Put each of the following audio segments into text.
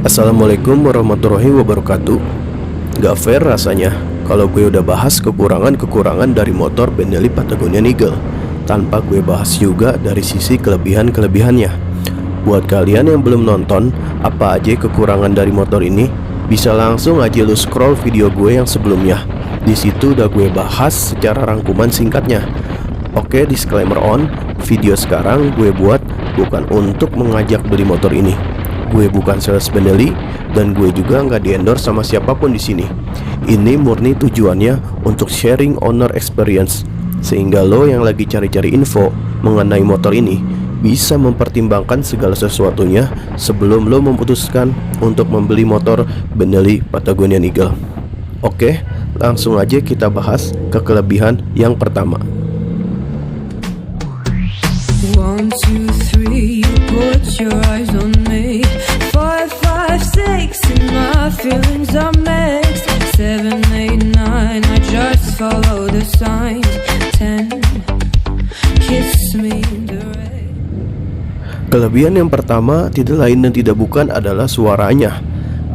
Assalamualaikum warahmatullahi wabarakatuh. Gak fair rasanya kalau gue udah bahas kekurangan-kekurangan dari motor Benelli Patagonia Eagle tanpa gue bahas juga dari sisi kelebihan-kelebihannya. Buat kalian yang belum nonton apa aja kekurangan dari motor ini, bisa langsung aja lu scroll video gue yang sebelumnya. Di situ udah gue bahas secara rangkuman singkatnya. Oke, disclaimer on, video sekarang gue buat bukan untuk mengajak beli motor ini. Gue bukan sales Benelli dan gue juga nggak di-endorse sama siapapun di sini. Ini murni tujuannya untuk sharing owner experience, sehingga lo yang lagi cari-cari info mengenai motor ini bisa mempertimbangkan segala sesuatunya sebelum lo memutuskan untuk membeli motor Benelli Patagonia Eagle. Oke, langsung aja kita bahas ke kelebihan yang pertama. 1, 2, 3, you put your eyes on me. 4, 5, 6, and my feelings are mixed. 7, 8, 9, I just follow the signs. 10, kiss me the rain. Kelebihan yang pertama tidak lain dan tidak bukan adalah suaranya.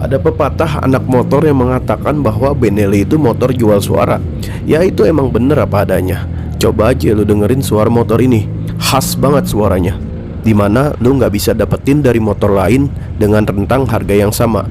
Ada pepatah anak motor yang mengatakan bahwa Benelli itu motor jual suara. Ya itu emang bener apa adanya. Coba aja lu dengerin suara motor ini, khas banget suaranya, dimana lu nggak bisa dapetin dari motor lain dengan rentang harga yang sama.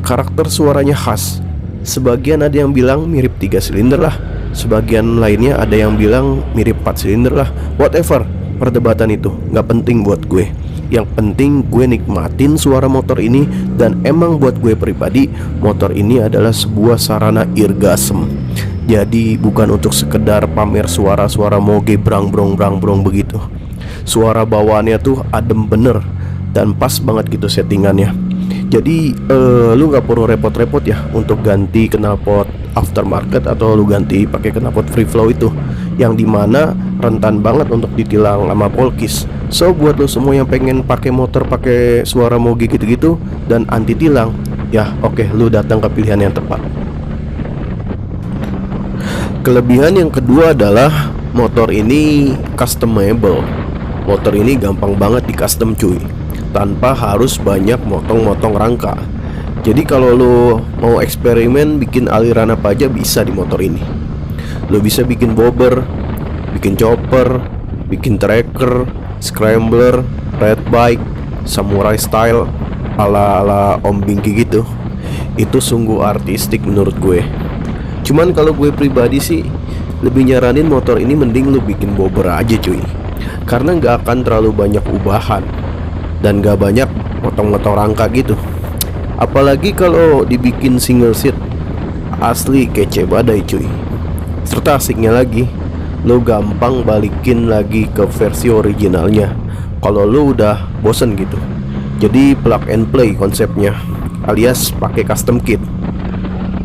Karakter suaranya khas. Sebagian ada yang bilang mirip 3 silinder lah, sebagian lainnya ada yang bilang mirip 4 silinder lah. Whatever, perdebatan itu nggak penting buat gue. Yang penting gue nikmatin suara motor ini. Dan emang buat gue pribadi, motor ini adalah sebuah sarana irgasem. Jadi bukan untuk sekedar pamer suara-suara moge brang-brong begitu. Suara bawaannya tuh adem bener dan pas banget gitu settingannya. Jadi lu gak perlu repot-repot ya untuk ganti knalpot aftermarket atau lu ganti pakai knalpot free flow itu, yang dimana rentan banget untuk ditilang sama polkis. So buat lu semua yang pengen pakai motor pakai suara moge gitu-gitu dan anti tilang, ya oke, lu datang ke pilihan yang tepat. Kelebihan yang kedua adalah motor ini customable. Motor ini gampang banget di custom cuy, tanpa harus banyak motong-motong rangka. Jadi kalau lo mau eksperimen bikin aliran apa aja bisa di motor ini. Lo bisa bikin bobber, bikin chopper, bikin tracker, scrambler, red bike, samurai style ala-ala Om Binky gitu. Itu sungguh artistik menurut gue. Cuman kalau gue pribadi sih lebih nyaranin motor ini mending lu bikin bobber aja cuy, karena gak akan terlalu banyak ubahan dan gak banyak motong-motong rangka gitu. Apalagi kalau dibikin single seat, asli kece badai cuy. Serta asiknya lagi, lu gampang balikin lagi ke versi originalnya kalau lu udah bosen gitu. Jadi plug and play konsepnya, alias pakai custom kit.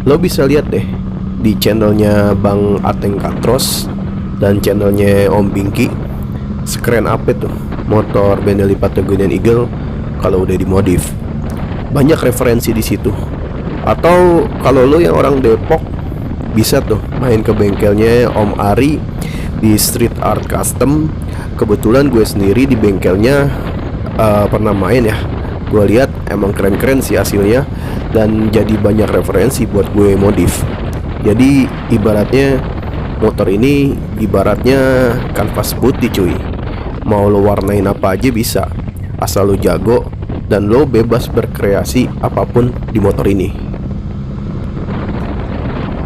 Lo bisa lihat deh di channelnya Bang Ateng Katros dan channelnya Om Binky, sekeren apa tuh motor Benelli Patagonia Eagle kalau udah dimodif. Banyak referensi di situ. Atau kalau lo yang orang Depok, bisa tuh main ke bengkelnya Om Ari di Street Art Custom. Kebetulan gue sendiri di bengkelnya pernah main ya. Gue lihat emang keren-keren sih hasilnya dan jadi banyak referensi buat gue modif. Jadi ibaratnya motor ini ibaratnya kanvas putih cuy. Mau lo warnain apa aja bisa, asal lo jago dan lo bebas berkreasi apapun di motor ini.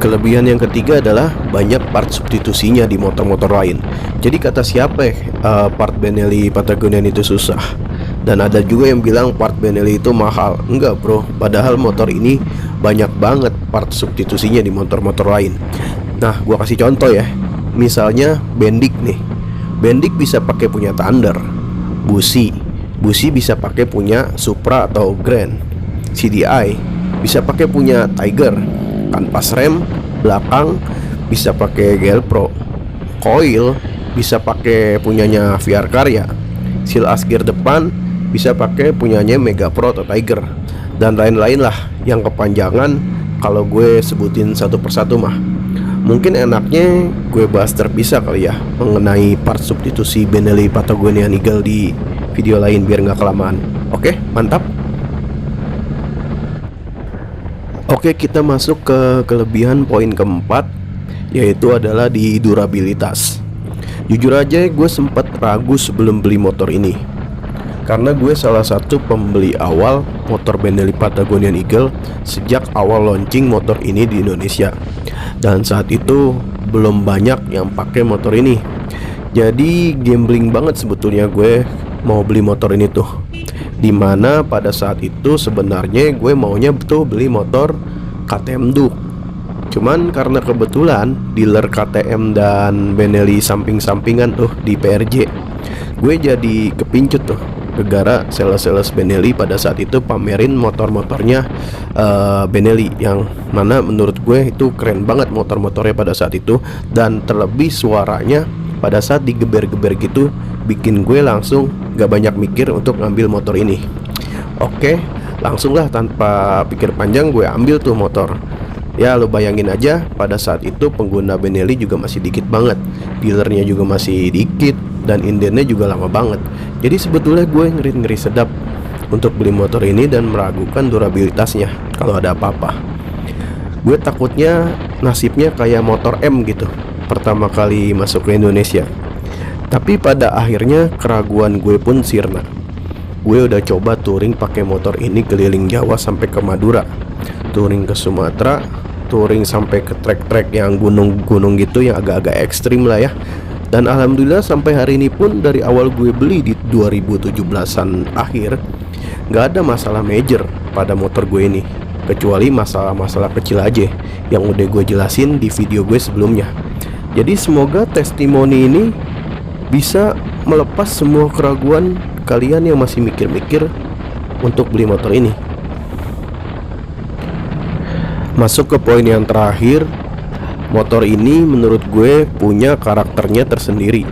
Kelebihan yang ketiga adalah banyak part substitusinya di motor-motor lain. Jadi kata siapa part Benelli Patagonia itu susah. Dan ada juga yang bilang part Benelli itu mahal. Enggak bro, padahal motor ini banyak banget part substitusinya di motor-motor lain. Nah, gua kasih contoh ya. Misalnya Bendik nih. Bendik bisa pakai punya Thunder. Busi bisa pakai punya Supra atau Grand. CDI bisa pakai punya Tiger. Kanvas rem belakang bisa pakai GL Pro. Coil bisa pakai punyanya VR Karya. Seal asgir depan bisa pakai punyanya Mega Pro atau Tiger, dan lain-lain lah yang kepanjangan kalau gue sebutin satu persatu mah. Mungkin enaknya gue bahas terpisah kali ya mengenai part substitusi Benelli Patagonia Eagle di video lain biar nggak kelamaan. Oke, mantap. Oke, kita masuk ke kelebihan poin keempat, yaitu adalah di durabilitas. Jujur aja gue sempat ragu sebelum beli motor ini, karena gue salah satu pembeli awal motor Benelli Patagonian Eagle sejak awal launching motor ini di Indonesia. Dan saat itu belum banyak yang pakai motor ini. Jadi gambling banget sebetulnya gue mau beli motor ini tuh. Dimana pada saat itu sebenarnya gue maunya betul beli motor KTM Duke. Cuman karena kebetulan dealer KTM dan Benelli samping-sampingan tuh di PRJ, gue jadi kepincut tuh gara-gara sales-sales Benelli pada saat itu pamerin motor-motornya Benelli, yang mana menurut gue itu keren banget motor-motornya pada saat itu. Dan terlebih suaranya pada saat digeber-geber gitu bikin gue langsung gak banyak mikir untuk ngambil motor ini. Oke, langsung lah tanpa pikir panjang gue ambil tuh motor. Ya lo bayangin aja, pada saat itu pengguna Benelli juga masih dikit banget, dealernya juga masih dikit, dan indennya juga lama banget. Jadi sebetulnya gue ngeri-ngeri sedap untuk beli motor ini dan meragukan durabilitasnya kalau ada apa-apa. Gue takutnya nasibnya kayak motor M gitu, pertama kali masuk ke Indonesia. Tapi pada akhirnya keraguan gue pun sirna. Gue udah coba touring pakai motor ini keliling Jawa sampai ke Madura, touring ke Sumatera, touring sampai ke trek-trek yang gunung-gunung gitu yang agak-agak ekstrim lah ya. Dan alhamdulillah sampai hari ini pun dari awal gue beli di 2017an akhir gak ada masalah major pada motor gue ini, kecuali masalah-masalah kecil aja yang udah gue jelasin di video gue sebelumnya. Jadi semoga testimoni ini bisa melepas semua keraguan kalian yang masih mikir-mikir untuk beli motor ini. Masuk ke poin yang terakhir, motor ini menurut gue punya karakternya tersendiri.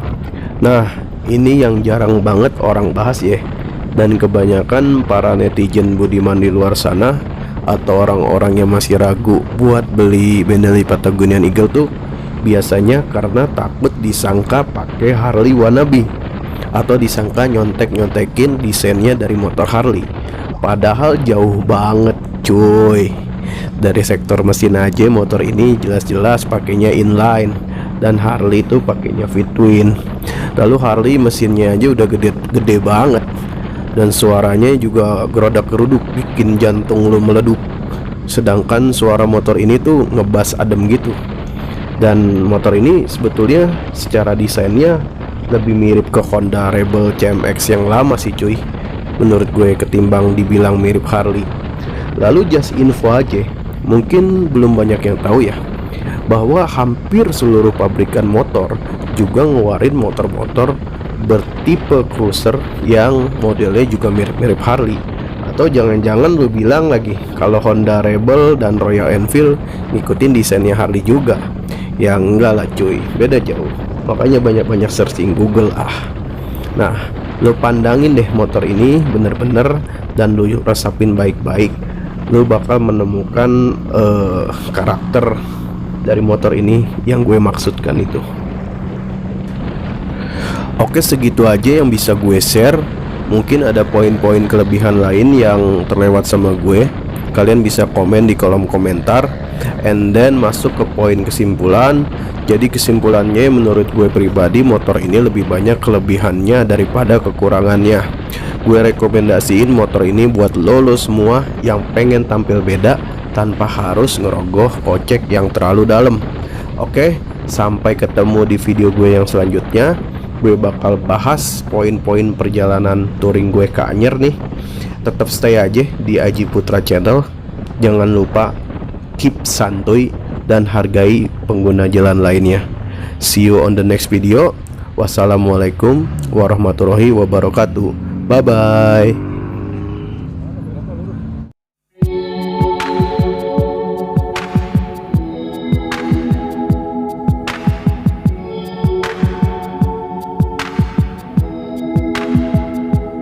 Nah, ini yang jarang banget orang bahas ya. Dan kebanyakan para netizen budiman di luar sana atau orang-orang yang masih ragu buat beli Benelli Patagonian Eagle tuh biasanya karena takut disangka pakai Harley wannabe atau disangka nyontek-nyontekin desainnya dari motor Harley. Padahal jauh banget cuy. Dari sektor mesin aja motor ini jelas-jelas pakainya inline, dan Harley itu pakainya V-twin. Lalu Harley mesinnya aja udah gede banget, dan suaranya juga gerodak-geruduk bikin jantung lu meleduk. Sedangkan suara motor ini tuh ngebas adem gitu. Dan motor ini sebetulnya secara desainnya lebih mirip ke Honda Rebel CMX yang lama sih cuy, menurut gue, ketimbang dibilang mirip Harley. Lalu just info aja, mungkin belum banyak yang tahu ya, bahwa hampir seluruh pabrikan motor juga ngeluarin motor-motor bertipe cruiser yang modelnya juga mirip-mirip Harley. Atau jangan-jangan lu bilang lagi kalau Honda Rebel dan Royal Enfield ngikutin desainnya Harley juga. Ya enggak lah cuy, beda jauh. Makanya banyak-banyak searching Google Nah, lu pandangin deh motor ini bener-bener dan lu resapin baik-baik, lu bakal menemukan karakter dari motor ini yang gue maksudkan itu. Oke, segitu aja yang bisa gue share. Mungkin ada poin-poin kelebihan lain yang terlewat sama gue. Kalian bisa komen di kolom komentar, and then masuk ke poin kesimpulan. Jadi kesimpulannya menurut gue pribadi, motor ini lebih banyak kelebihannya daripada kekurangannya. Gue rekomendasiin motor ini buat lo semua yang pengen tampil beda tanpa harus ngerogoh kocek yang terlalu dalam. Oke, sampai ketemu di video gue yang selanjutnya. Gue bakal bahas poin-poin perjalanan touring gue ke Anyer nih. Tetap stay aja di Aji Putra Channel. Jangan lupa keep santuy dan hargai pengguna jalan lainnya. See you on the next video. Wassalamualaikum warahmatullahi wabarakatuh. Bye bye.